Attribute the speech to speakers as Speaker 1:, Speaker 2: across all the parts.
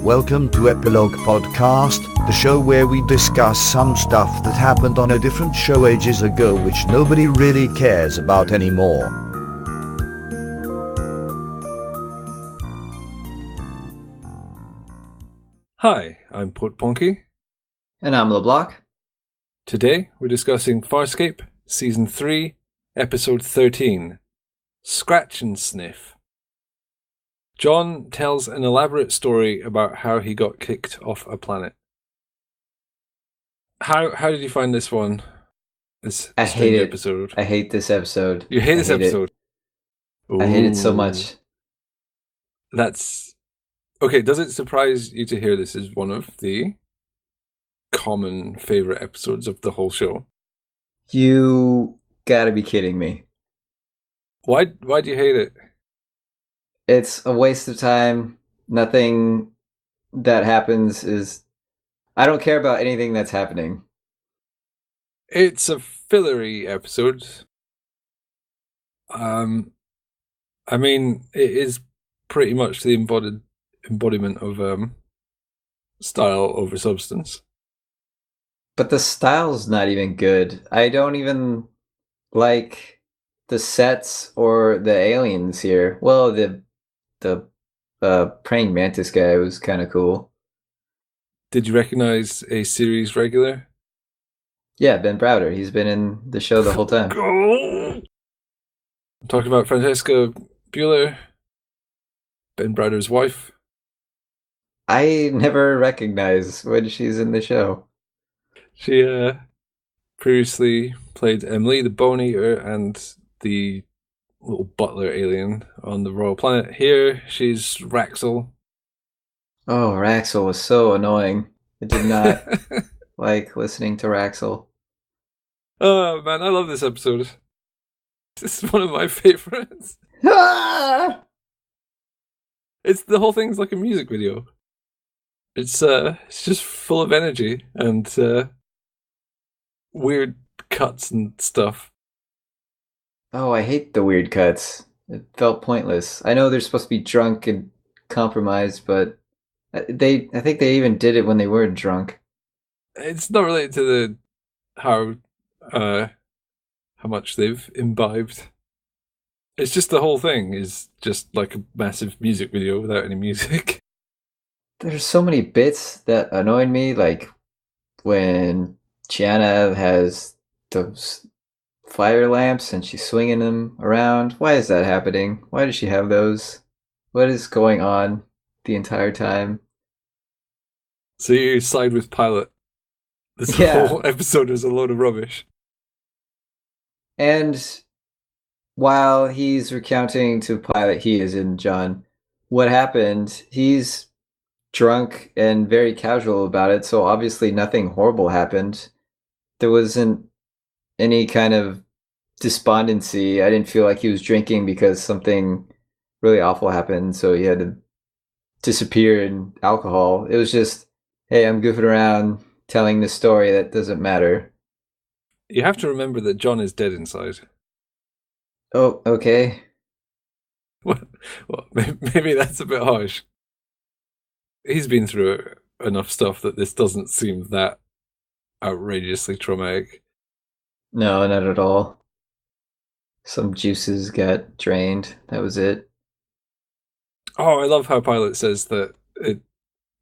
Speaker 1: Welcome to Epilogue Podcast, the show where we discuss some stuff that happened on a different show ages ago which nobody really cares about anymore.
Speaker 2: Hi, I'm Portponky.
Speaker 3: And I'm LeBloc.
Speaker 2: Today we're discussing Farscape, Season 3, Episode 13, Scratch and Sniff. John tells an elaborate story about how he got kicked off a planet. How did you find this one?
Speaker 3: I hate it.
Speaker 2: Episode.
Speaker 3: I hate this episode.
Speaker 2: You hate this episode?
Speaker 3: I hate it so much.
Speaker 2: That's... Okay, does it surprise you to hear this is one of the common favourite episodes of the whole show?
Speaker 3: You gotta be kidding me.
Speaker 2: Why do you hate it?
Speaker 3: It's a waste of time. Nothing that happens is... I don't care about anything that's happening.
Speaker 2: It's a fillery episode. I mean, it is pretty much the embodiment of style over substance.
Speaker 3: But the style's not even good. I don't even like the sets or the aliens here. Well, the praying mantis guy was kind of cool.
Speaker 2: Did you recognize a series regular?
Speaker 3: Yeah, Ben Browder. He's been in the show the whole time.
Speaker 2: I'm talking about Francesca Bueller, Ben Browder's wife.
Speaker 3: I never recognize when she's in the show.
Speaker 2: She previously played Emily the Bone Eater and the little butler alien on the royal planet. Here, she's Raxel.
Speaker 3: Oh, Raxel was so annoying. I did not like listening to Raxel.
Speaker 2: Oh, man, I love this episode. This is one of my favorites. It's the whole thing's like a music video. It's just full of energy and weird cuts and stuff.
Speaker 3: Oh, I hate the weird cuts. It felt pointless. I know they're supposed to be drunk and compromised, but I think they even did it when they weren't drunk.
Speaker 2: It's not related to how much they've imbibed. It's just the whole thing is just like a massive music video without any music.
Speaker 3: There's so many bits that annoyed me, like when Chiana has those fire lamps and she's swinging them around. Why is that happening? Why does she have those? What is going on the entire time?
Speaker 2: So you side with Pilot. This whole episode is a load of rubbish.
Speaker 3: And while he's recounting to Pilot, he is in John, what happened, he's drunk and very casual about it, so obviously nothing horrible happened. There wasn't any kind of despondency. I didn't feel like he was drinking because something really awful happened, so he had to disappear in alcohol. It was just, hey, I'm goofing around telling this story that doesn't matter.
Speaker 2: You have to remember that John is dead inside.
Speaker 3: Oh, okay.
Speaker 2: Well, maybe that's a bit harsh. He's been through enough stuff that this doesn't seem that outrageously traumatic.
Speaker 3: No, not at all. Some juices got drained. That was it.
Speaker 2: Oh, I love how Pilot says that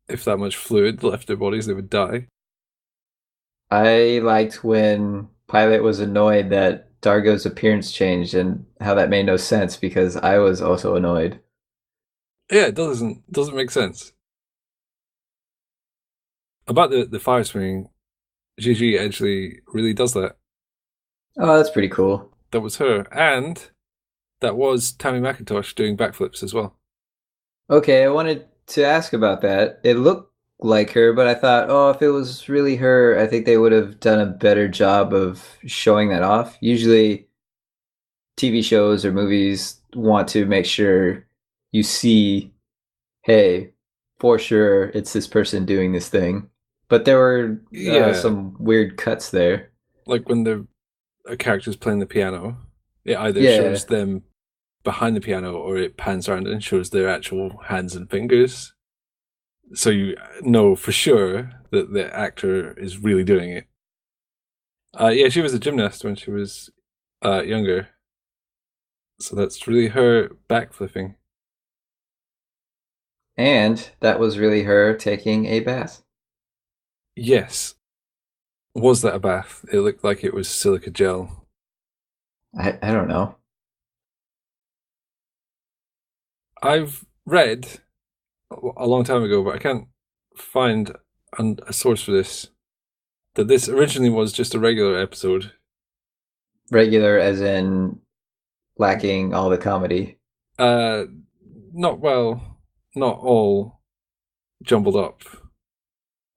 Speaker 2: if that much fluid left their bodies, they would die.
Speaker 3: I liked when Pilot was annoyed that Dargo's appearance changed and how that made no sense because I was also annoyed.
Speaker 2: Yeah, it doesn't make sense. About the fire swinging, Gigi actually really does that.
Speaker 3: Oh, that's pretty cool.
Speaker 2: That was her. And that was Tammy McIntosh doing backflips as well.
Speaker 3: Okay, I wanted to ask about that. It looked like her, but I thought, oh, if it was really her, I think they would have done a better job of showing that off. Usually, TV shows or movies want to make sure you see, hey, for sure, it's this person doing this thing. But there were some weird cuts there.
Speaker 2: Like when a character's playing the piano, it either shows them behind the piano or it pans around and shows their actual hands and fingers. So you know for sure that the actor is really doing it. Yeah, she was a gymnast when she was younger. So that's really her backflipping.
Speaker 3: And that was really her taking a bath.
Speaker 2: Yes. Was that a bath? It looked like it was silica gel.
Speaker 3: I don't know.
Speaker 2: I've read a long time ago, but I can't find a source for this, that this originally was just a regular episode.
Speaker 3: Regular as in lacking all the comedy.
Speaker 2: Not all jumbled up.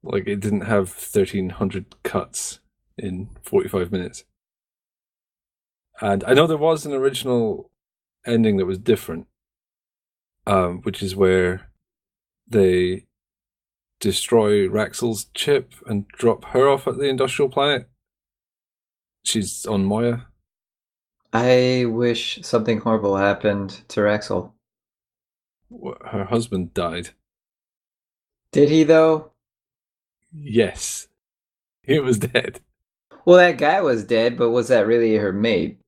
Speaker 2: Like, it didn't have 1,300 cuts in 45 minutes. And I know there was an original ending that was different, which is where they destroy Raxel's chip and drop her off at the industrial planet. She's on Moya.
Speaker 3: I wish something horrible happened to Rexel.
Speaker 2: Her husband died.
Speaker 3: Did he, though?
Speaker 2: Yes. He was dead.
Speaker 3: Well, that guy was dead, but was that really her mate?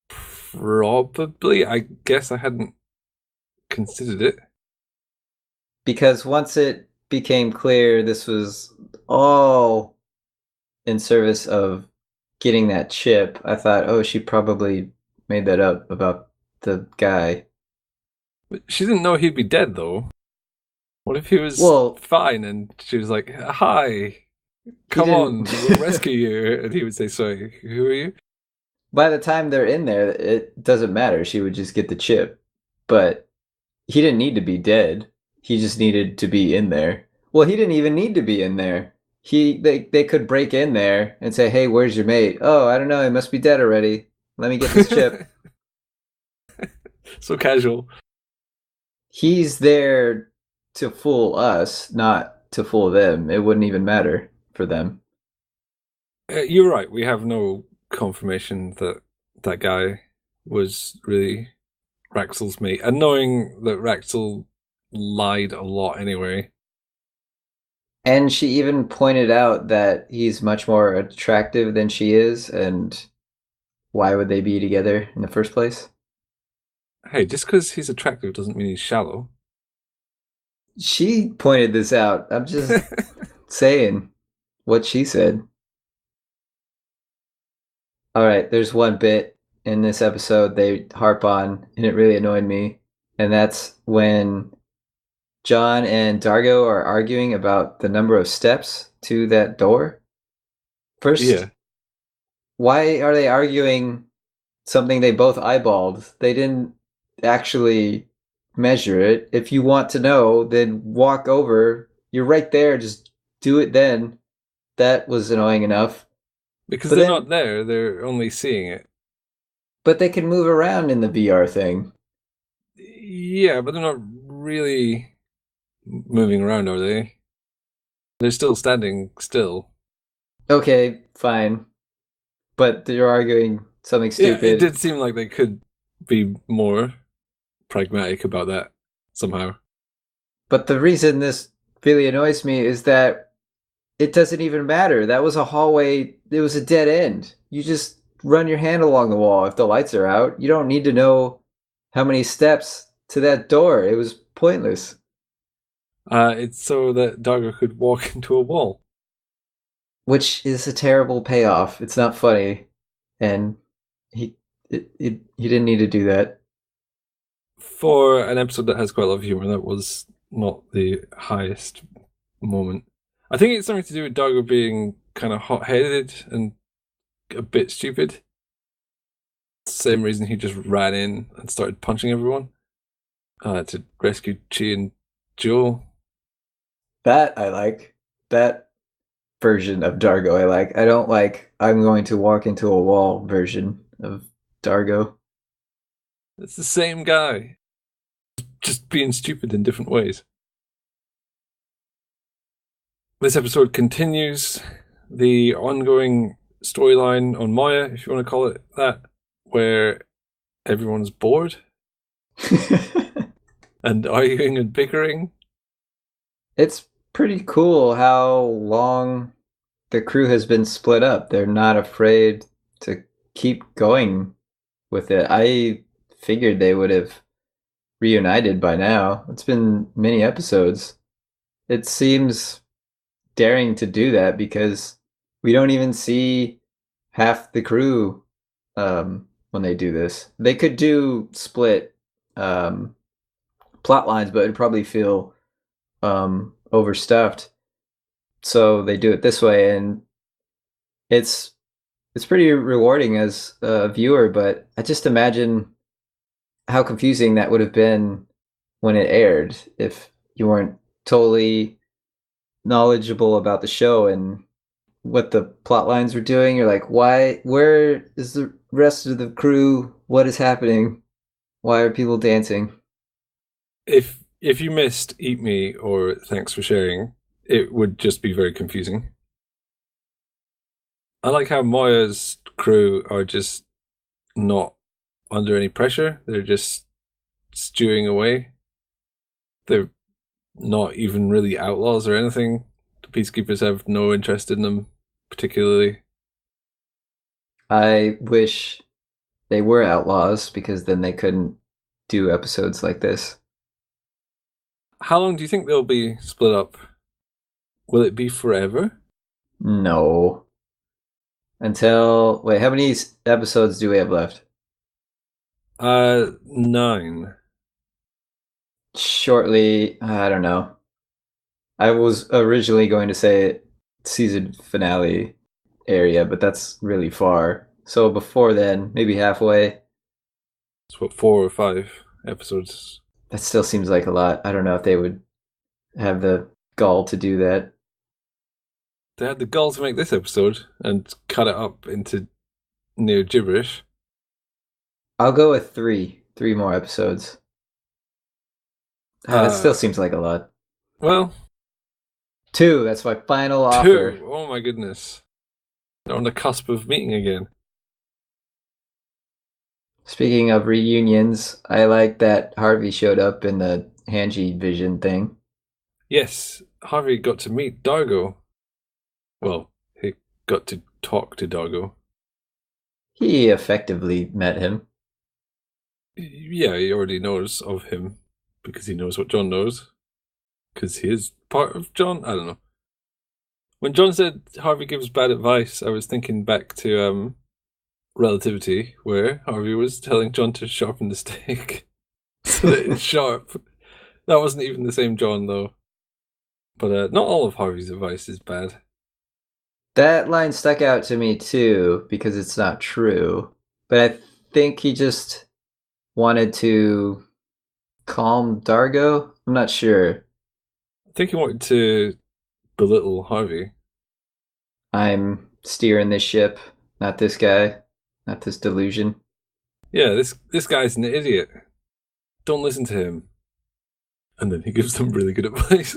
Speaker 2: Probably. I guess I hadn't considered it.
Speaker 3: Because once it became clear this was all in service of getting that chip, I thought, oh, she probably made that up about the guy.
Speaker 2: But she didn't know he'd be dead, though. What if he was fine and she was like, hi, come on, we'll rescue you. And he would say, sorry, who are you?
Speaker 3: By the time they're in there, it doesn't matter. She would just get the chip. But he didn't need to be dead. He just needed to be in there. Well, he didn't even need to be in there. They could break in there and say, hey, where's your mate? Oh, I don't know. He must be dead already. Let me get this chip.
Speaker 2: So casual.
Speaker 3: He's there to fool us, not to fool them. It wouldn't even matter for them.
Speaker 2: You're right. We have no confirmation that that guy was really Raxel's mate. And knowing that Raxel lied a lot anyway.
Speaker 3: And she even pointed out that he's much more attractive than she is, and why would they be together in the first place?
Speaker 2: Hey, just because he's attractive doesn't mean he's shallow.
Speaker 3: She pointed this out. I'm just saying what she said. All right, there's one bit in this episode they harp on, and it really annoyed me. And that's when John and Dargo are arguing about the number of steps to that door. First, why are they arguing something they both eyeballed? They didn't actually measure it. If you want to know, then walk over. You're right there. Just do it then. That was annoying enough.
Speaker 2: Because they're not there. They're only seeing it.
Speaker 3: But they can move around in the VR thing.
Speaker 2: Yeah, but they're not really moving around, are they? They're still standing still.
Speaker 3: Okay, fine. But they're arguing something stupid.
Speaker 2: Yeah, it did seem like they could be more pragmatic about that somehow.
Speaker 3: But the reason this really annoys me is that it doesn't even matter. That was a hallway. It was a dead end. You just run your hand along the wall if the lights are out. You don't need to know how many steps to that door. It was pointless.
Speaker 2: It's so that Dargo could walk into a wall.
Speaker 3: Which is a terrible payoff. It's not funny. And he didn't need to do that.
Speaker 2: For an episode that has quite a lot of humor, that was not the highest moment. I think it's something to do with Dargo being kind of hot-headed and a bit stupid. Same reason he just ran in and started punching everyone to rescue Chi and Joel.
Speaker 3: That I like. That version of Dargo I like. I don't like I'm going to walk into a wall version of Dargo.
Speaker 2: It's the same guy. Just being stupid in different ways. This episode continues the ongoing storyline on Moya, if you want to call it that, where everyone's bored and arguing and bickering.
Speaker 3: It's pretty cool how long the crew has been split up. They're not afraid to keep going with it. I figured they would have reunited by now. It's been many episodes. It seems daring to do that because we don't even see half the crew when they do this. They could do split plot lines, but it'd probably feel overstuffed. So they do it this way, and it's it's pretty rewarding as a viewer. But I just imagine how confusing that would have been when it aired if you weren't totally knowledgeable about the show and what the plot lines were doing. You're like, why? Where is the rest of the crew? What is happening? Why are people dancing?
Speaker 2: If you missed Eat Me or Thanks for Sharing, it would just be very confusing. I like how Moya's crew are just not under any pressure. They're just stewing away. They're not even really outlaws or anything. The peacekeepers have no interest in them particularly.
Speaker 3: I wish they were outlaws because then they couldn't do episodes like this.
Speaker 2: How long do you think they'll be split up? Will it be forever?
Speaker 3: No. Until, wait, how many episodes do we have left?
Speaker 2: 9.
Speaker 3: Shortly, I don't know. I was originally going to say season finale area, but that's really far. So before then, maybe halfway.
Speaker 2: It's what, 4 or 5 episodes.
Speaker 3: That still seems like a lot. I don't know if they would have the gall to do that.
Speaker 2: They had the gall to make this episode and cut it up into near gibberish.
Speaker 3: I'll go with 3. 3 more episodes. That still seems like a lot.
Speaker 2: Well,
Speaker 3: 2. That's my final offer.
Speaker 2: 2. Oh my goodness. They're on the cusp of meeting again.
Speaker 3: Speaking of reunions, I like that Harvey showed up in the Hanji vision thing.
Speaker 2: Yes, Harvey got to meet Dargo. Well, he got to talk to Dargo.
Speaker 3: He effectively met him.
Speaker 2: Yeah, he already knows of him because he knows what John knows. Because he is part of John. I don't know. When John said Harvey gives bad advice, I was thinking back to Relativity, where Harvey was telling John to sharpen the stick so that it's sharp. That wasn't even the same John, though. But not all of Harvey's advice is bad.
Speaker 3: That line stuck out to me too because it's not true. But I think he just wanted to calm Dargo. I'm not sure.
Speaker 2: I think he wanted to belittle Harvey.
Speaker 3: I'm steering this ship, not this guy, not this delusion.
Speaker 2: Yeah, this guy's an idiot. Don't listen to him. And then he gives them really good advice.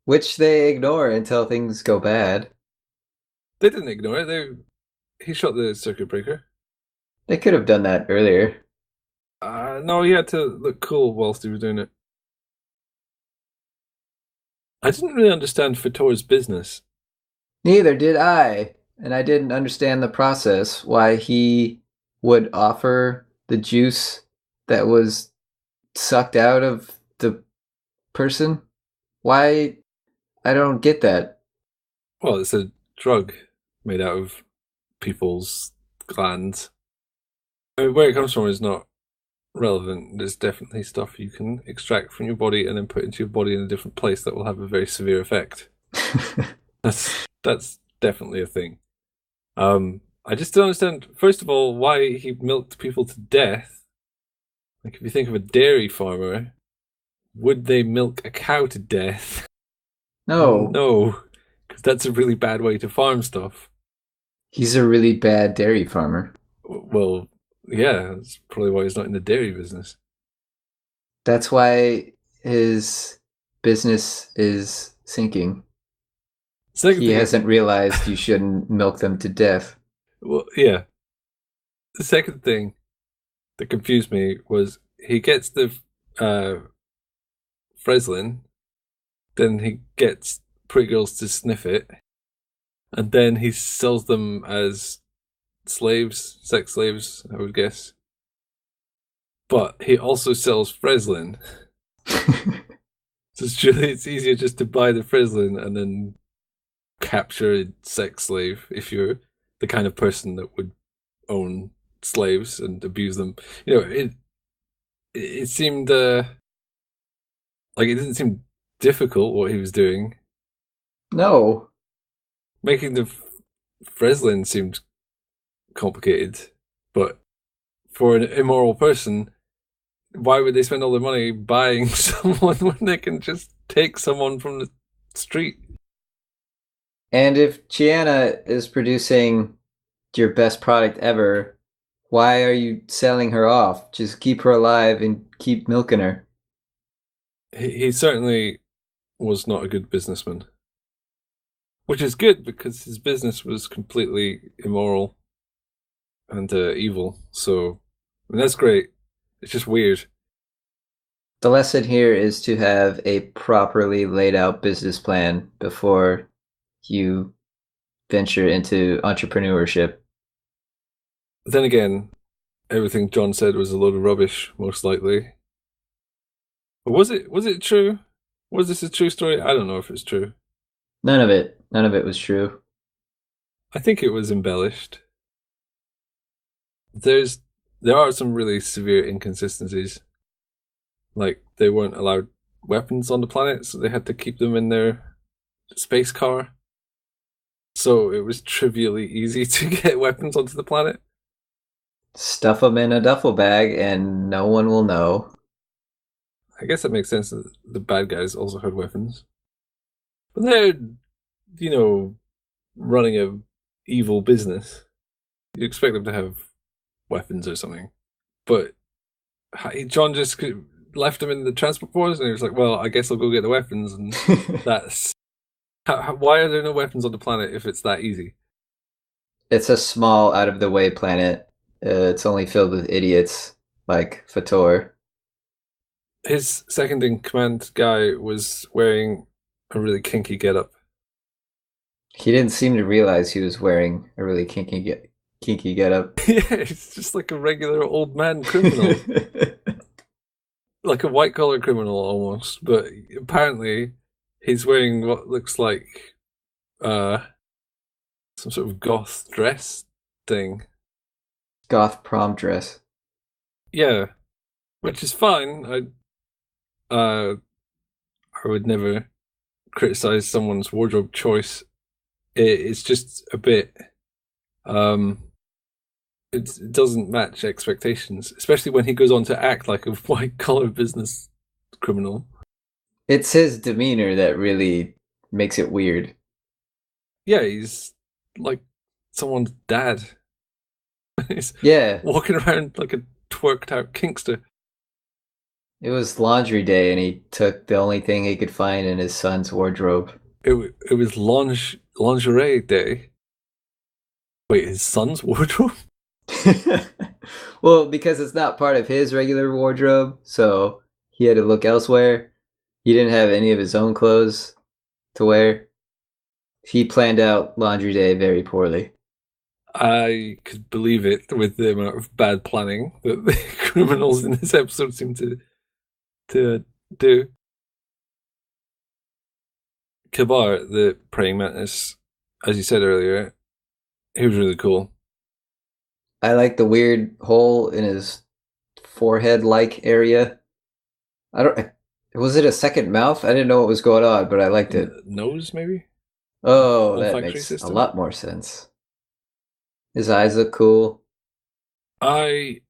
Speaker 3: Which they ignore until things go bad.
Speaker 2: They didn't ignore it. He shot the circuit breaker.
Speaker 3: They could have done that earlier.
Speaker 2: No, he had to look cool whilst he was doing it. I didn't really understand Fator's business.
Speaker 3: Neither did I. And I didn't understand the process, why he would offer the juice that was sucked out of the person. Why? I don't get that.
Speaker 2: Well, it's a drug made out of people's glands. I mean, where it comes from is not relevant. There's definitely stuff you can extract from your body and then put into your body in a different place that will have a very severe effect. That's definitely a thing. I just don't understand, first of all, why he milked people to death. Like, if you think of a dairy farmer, would they milk a cow to death?
Speaker 3: No.
Speaker 2: No, because that's a really bad way to farm stuff.
Speaker 3: He's a really bad dairy farmer.
Speaker 2: Well, yeah, that's probably why he's not in the dairy business.
Speaker 3: That's why his business is sinking. He hasn't realized you shouldn't milk them to death.
Speaker 2: Well, yeah. The second thing that confused me was he gets the Freslin Then he gets pretty girls to sniff it. And then he sells them as slaves, sex slaves, I would guess. But he also sells Freslin. So it's easier just to buy the Freslin and then capture a sex slave if you're the kind of person that would own slaves and abuse them. It seemed like it didn't seem difficult what he was doing.
Speaker 3: No.
Speaker 2: Making the Freslin seemed complicated, but for an immoral person, why would they spend all their money buying someone when they can just take someone from the street?
Speaker 3: And if Gianna is producing your best product ever, why are you selling her off? Just keep her alive and keep milking her.
Speaker 2: He certainly was not a good businessman. Which is good, because his business was completely immoral and evil. So, I mean, that's great. It's just weird.
Speaker 3: The lesson here is to have a properly laid out business plan before you venture into entrepreneurship.
Speaker 2: Then again, everything John said was a load of rubbish, most likely. But was it true? Was this a true story? I don't know if it's true.
Speaker 3: None of it was true.
Speaker 2: I think it was embellished. There are some really severe inconsistencies. Like, they weren't allowed weapons on the planet, so they had to keep them in their space car. So it was trivially easy to get weapons onto the planet.
Speaker 3: Stuff them in a duffel bag and no one will know.
Speaker 2: I guess that makes sense that the bad guys also had weapons. But they're, running a evil business. You expect them to have weapons or something. But John just left them in the transport pods, and he was like, well, I guess I'll go get the weapons, and that's... why are there no weapons on the planet if it's that easy?
Speaker 3: It's a small, out-of-the-way planet. It's only filled with idiots like Fator.
Speaker 2: His second-in-command guy was wearing a really kinky getup.
Speaker 3: He didn't seem to realize he was wearing a really kinky getup.
Speaker 2: Yeah, he's just like a regular old man criminal. Like a white-collar criminal, almost. But apparently, he's wearing what looks like some sort of goth dress thing.
Speaker 3: Goth prom dress.
Speaker 2: Yeah, which is fine. I would never criticize someone's wardrobe choice. It's just a bit... It doesn't match expectations, especially when he goes on to act like a white-collar business criminal.
Speaker 3: It's his demeanor that really makes it weird.
Speaker 2: Yeah, he's like someone's dad. He's walking around like a twerked-out kinkster.
Speaker 3: It was laundry day, and he took the only thing he could find in his son's wardrobe.
Speaker 2: It was lingerie day. Wait, his son's wardrobe?
Speaker 3: Well, because it's not part of his regular wardrobe, so he had to look elsewhere. He didn't have any of his own clothes to wear. He planned out laundry day very poorly.
Speaker 2: I could believe it with the amount of bad planning that the criminals in this episode seem to do. Kabar, the praying mantis, as you said earlier, he was really cool.
Speaker 3: I like the weird hole in his forehead-like area. Was it a second mouth? I didn't know what was going on, but I liked it.
Speaker 2: Nose, maybe?
Speaker 3: Oh, that makes a lot more sense. His eyes look cool.
Speaker 2: I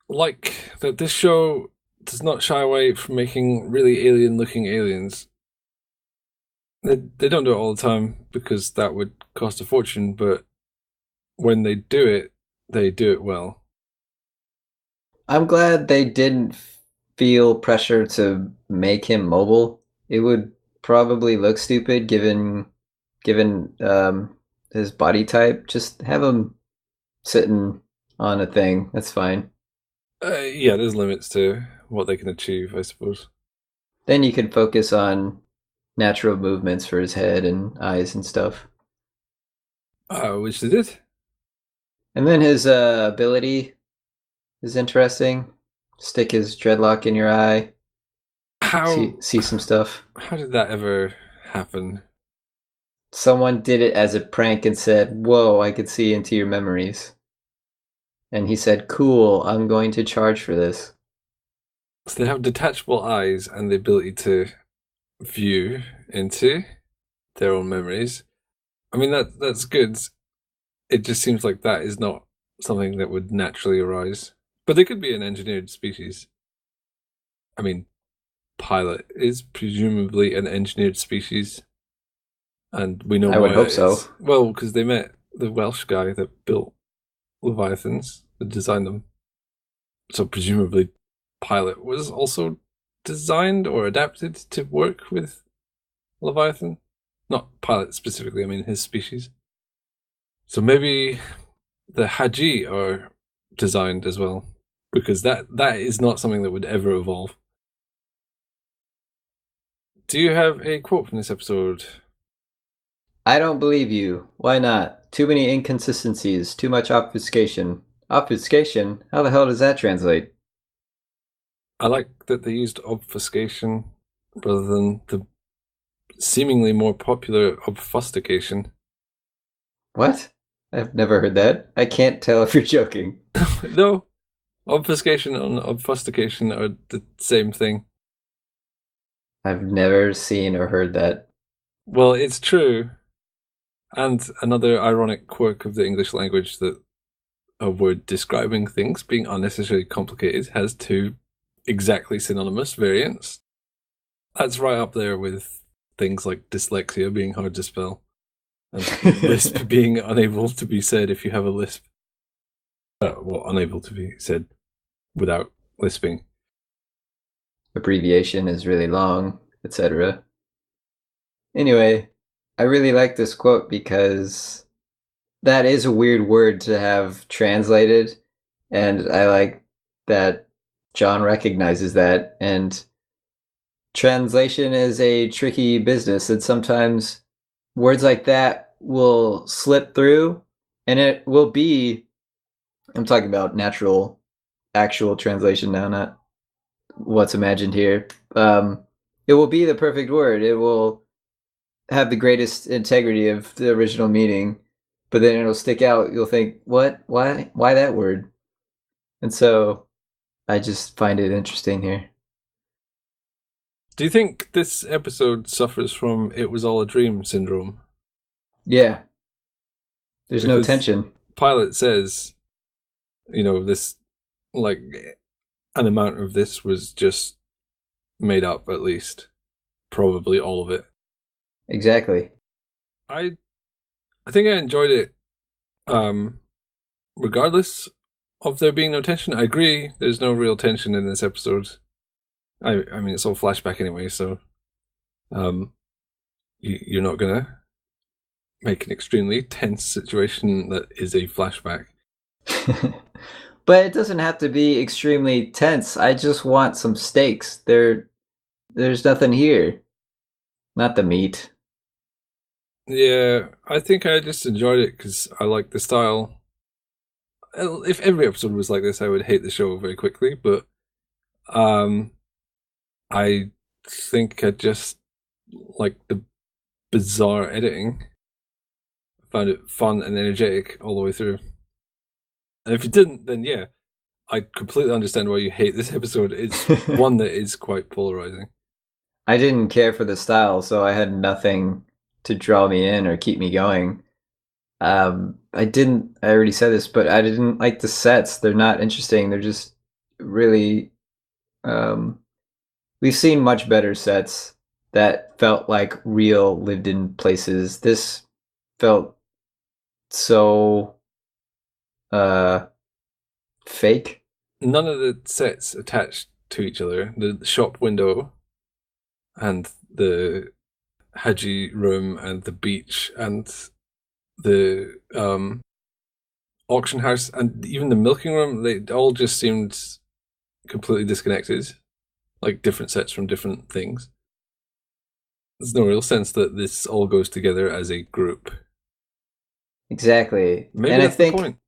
Speaker 2: like that this show does not shy away from making really alien-looking aliens. They don't do it all the time because that would cost a fortune, but when they do it well.
Speaker 3: I'm glad they didn't feel pressure to make him mobile. It would probably look stupid given his body type. Just have him sitting on a thing. That's fine.
Speaker 2: Yeah, there's limits to what they can achieve, I suppose.
Speaker 3: Then you can focus on natural movements for his head and eyes and stuff.
Speaker 2: Which they did.
Speaker 3: And then his ability is interesting. Stick his dreadlock in your eye.
Speaker 2: How
Speaker 3: See some stuff.
Speaker 2: How did that ever happen?
Speaker 3: Someone did it as a prank and said, "Whoa, I could see into your memories." And he said, "Cool, I'm going to charge for this."
Speaker 2: So they have detachable eyes and the ability to view into their own memories. I mean, that's good. It just seems like that is not something that would naturally arise. But they could be an engineered species. I mean, Pilot is presumably an engineered species. And we know
Speaker 3: I would hope so.
Speaker 2: Well, because they met the Welsh guy that built Leviathans, that designed them. So presumably Pilot was also designed or adapted to work with Leviathan. Not Pilot specifically, I mean his species. So maybe the Haji are designed as well, because that is not something that would ever evolve. Do you have a quote from this episode?
Speaker 3: I don't believe you. Why not? Too many inconsistencies, too much obfuscation. Obfuscation? How the hell does that translate?
Speaker 2: I like that they used obfuscation rather than the seemingly more popular obfuscation.
Speaker 3: What? I've never heard that. I can't tell if you're joking.
Speaker 2: No, obfuscation and obfuscation are the same thing.
Speaker 3: I've never seen or heard that.
Speaker 2: Well, it's true. And another ironic quirk of the English language, that a word describing things being unnecessarily complicated has two exactly synonymous variants. That's right up there with things like dyslexia being hard to spell and lisp being unable to be said if you have a lisp. Unable to be said without lisping.
Speaker 3: Abbreviation is really long, etc. Anyway, I really like this quote because that is a weird word to have translated, and I like that John recognizes that. And translation is a tricky business, and sometimes words like that will slip through, and it will be, I'm talking about actual translation now, not what's imagined here. It will be the perfect word. It will have the greatest integrity of the original meaning, but then it'll stick out. You'll think, what? Why that word? And so I just find it interesting here.
Speaker 2: Do you think this episode suffers from "it was all a dream" syndrome?
Speaker 3: Yeah. There's no
Speaker 2: Because
Speaker 3: tension.
Speaker 2: Pilot says, this, like, an amount of this was just made up, at least. Probably all of it.
Speaker 3: Exactly.
Speaker 2: I think I enjoyed it, regardless of there being no tension. I agree, there's no real tension in this episode. I mean, it's all flashback anyway, so you're not gonna make an extremely tense situation that is a flashback.
Speaker 3: But it doesn't have to be extremely tense. I just want some stakes. There's nothing here. Not the meat.
Speaker 2: Yeah, I think I just enjoyed it because I like the style. If every episode was like this, I would hate the show very quickly, but I think I just like the bizarre editing. I found it fun and energetic all the way through. And if you didn't, then yeah, I completely understand why you hate this episode. It's one that is quite polarizing.
Speaker 3: I didn't care for the style, so I had nothing to draw me in or keep me going. I already said this, but I didn't like the sets. They're not interesting. They're just really, we've seen much better sets that felt like real lived in places. This felt so fake.
Speaker 2: None of the sets attached to each other. The shop window and the Haji room and the beach and the auction house and even the milking room, they all just seemed completely disconnected, like different sets from different things. there's no real sense that this all goes together as a group.
Speaker 3: Exactly.
Speaker 2: Maybe
Speaker 3: and I
Speaker 2: that's the
Speaker 3: think
Speaker 2: point.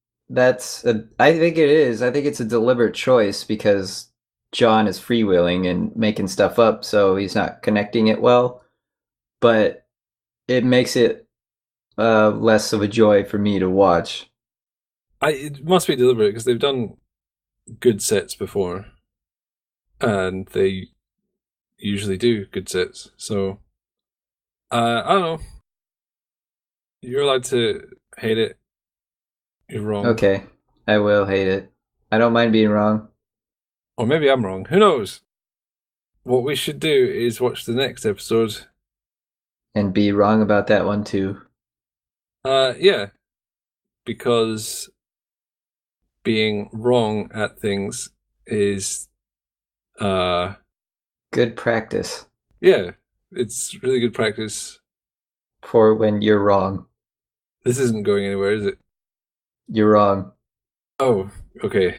Speaker 3: I think it is. I think it's a deliberate choice because John is freewheeling and making stuff up, so he's not connecting it well. But it makes it less of a joy for me to watch.
Speaker 2: It must be deliberate because they've done good sets before, and they usually do good sets. So I don't know. You're allowed to hate it. You're wrong.
Speaker 3: Okay, I will hate it. I don't mind being wrong.
Speaker 2: Or maybe I'm wrong. Who knows? What we should do is watch the next episode.
Speaker 3: And be wrong about that one too.
Speaker 2: Yeah. Because being wrong at things is
Speaker 3: Good practice
Speaker 2: yeah, it's really good practice.
Speaker 3: for when you're wrong.
Speaker 2: This isn't going anywhere, is it?
Speaker 3: You're wrong.
Speaker 2: Oh, okay.